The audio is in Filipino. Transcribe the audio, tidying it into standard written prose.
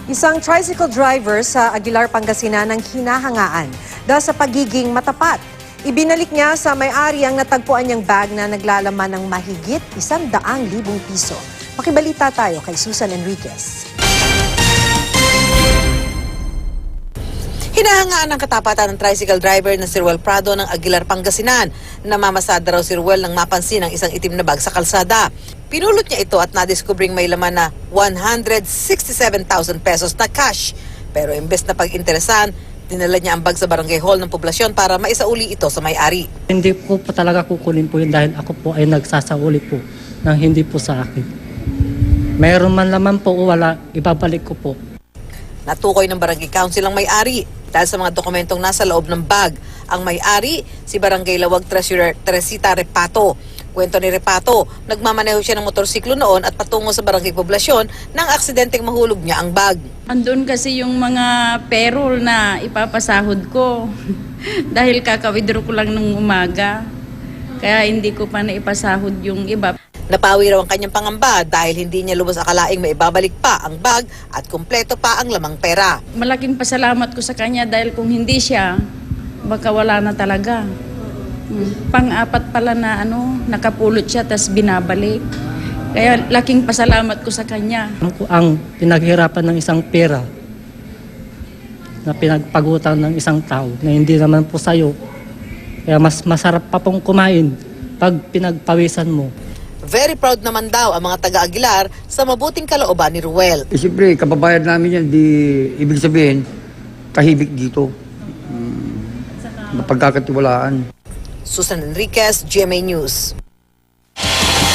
Isang tricycle driver sa Aguilar, Pangasinan ang hinahangaan dahil sa pagiging matapat. Ibinalik niya sa may-ari ang natagpuan niyang bag na naglalaman ng mahigit 100,000 piso. Makibalita tayo kay Susan Enriquez. Hinahangaan ng katapatan ng tricycle driver na si Ruel Prado ng Aguilar, Pangasinan. Namamasada raw si Ruel nang mapansin ang isang itim na bag sa kalsada. Pinulot niya ito at nadiskubring may laman na 167,000 pesos na cash. Pero imbes na pag-interesan, dinala niya ang bag sa barangay hall ng poblasyon para maisauli ito sa may-ari. Hindi ko po talaga kukunin po yun dahil ako po ay nagsasauli po ng hindi po sa akin. Mayroon man laman po o wala, ibabalik ko po. Natukoy ng barangay council ang may-ari dahil sa mga dokumentong nasa loob ng bag. Ang may-ari, si Barangay Lawag Treasurer Teresita Repato. Kwento ni Repato, nagmamaneho siya ng motorsiklo noon at patungo sa barangay poblasyon nang aksidenteng mahulog niya ang bag. Andun kasi yung mga payroll na ipapasahod ko dahil kakawithdraw ko lang nung umaga. Kaya hindi ko pa naipasahod yung iba. Napawi raw ang kanyang pangamba dahil hindi niya lubos akalaing maibabalik pa ang bag at kumpleto pa ang lamang pera. Malaking pasalamat ko sa kanya dahil kung hindi siya, baka wala na talaga. Pang-apat pala na nakapulot siya tas binabalik. Kaya laking pasalamat ko sa kanya. Ang pinaghirapan ng isang pera na pinagpagutang ng isang tao na hindi naman po sa'yo. Kaya mas masarap pa pong kumain pag pinagpawisan mo. Very proud naman daw ang mga taga-Aguilar sa mabuting kalooban ni Ruel. Siyempre, kababayan namin yan, di ibig sabihin, tahimik dito. Mapagkakatiwalaan. Susan Enriquez, GMA News.